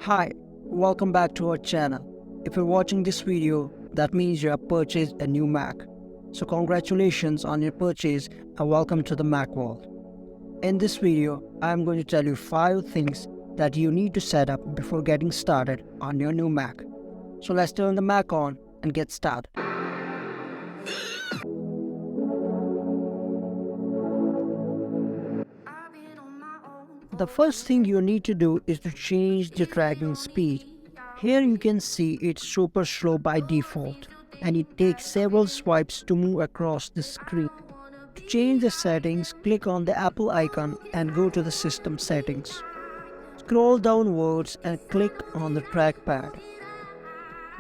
Hi, welcome back to our channel. If you're watching this video, that means you have purchased a new Mac. So congratulations on your purchase and welcome to the Mac world. In this video, I am going to tell you 5 things that you need to set up before getting started on your new Mac. So let's turn the Mac on and get started. The first thing you need to do is to change the tracking speed. Here you can see it's super slow by default and it takes several swipes to move across the screen. To change the settings, click on the Apple icon and go to the system settings. Scroll downwards and click on the trackpad.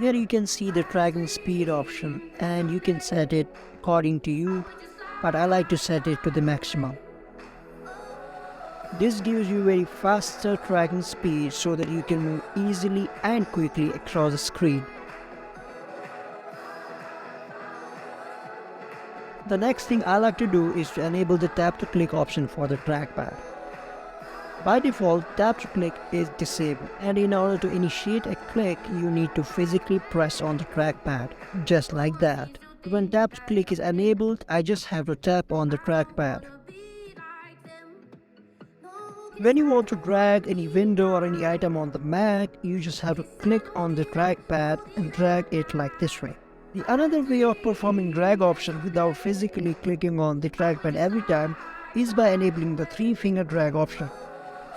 Here you can see the tracking speed option and you can set it according to you, but I like to set it to the maximum. This gives you very faster tracking speed so that you can move easily and quickly across the screen. The next thing I like to do is to enable the tap to click option for the trackpad. By default, tap to click is disabled, and in order to initiate a click, you need to physically press on the trackpad, just like that. When tap to click is enabled, I just have to tap on the trackpad. When you want to drag any window or any item on the Mac, you just have to click on the trackpad and drag it like this way. The another way of performing drag option without physically clicking on the trackpad every time is by enabling the 3-finger drag option.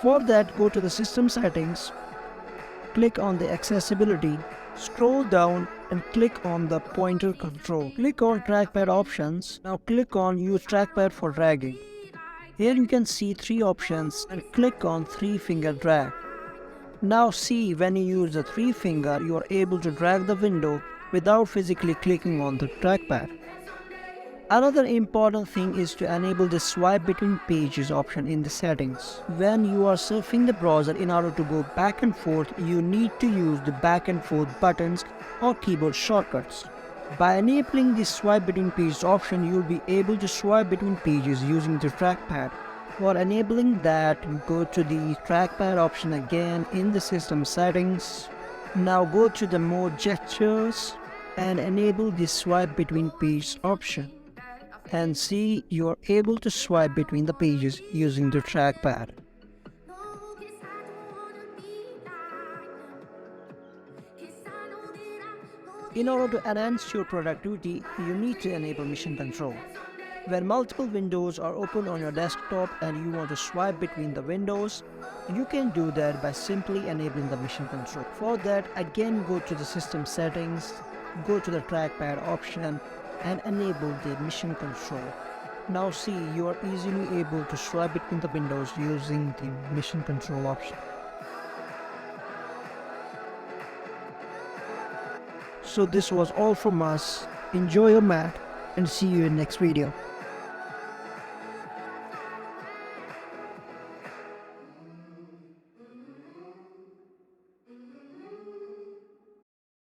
For that, go to the system settings, click on the accessibility, scroll down and click on the pointer control. Click on trackpad options. Now click on use trackpad for dragging. Here you can see 3 options and click on 3-finger drag. Now see, when you use the 3-finger, you are able to drag the window without physically clicking on the trackpad. Another important thing is to enable the swipe between pages option in the settings. When you are surfing the browser, in order to go back and forth, you need to use the back and forth buttons or keyboard shortcuts. By enabling the swipe between pages option, you will be able to swipe between pages using the trackpad. For enabling that, go to the trackpad option again in the system settings. Now go to the more gestures and enable the swipe between pages option. And see, you are able to swipe between the pages using the trackpad. In order to enhance your productivity, you need to enable mission control. When multiple windows are open on your desktop and you want to swipe between the windows, you can do that by simply enabling the mission control. For that, again go to the system settings, go to the trackpad option and enable the mission control. Now see, you are easily able to swipe between the windows using the mission control option. So this was all from us. Enjoy your Mac and see you in next video.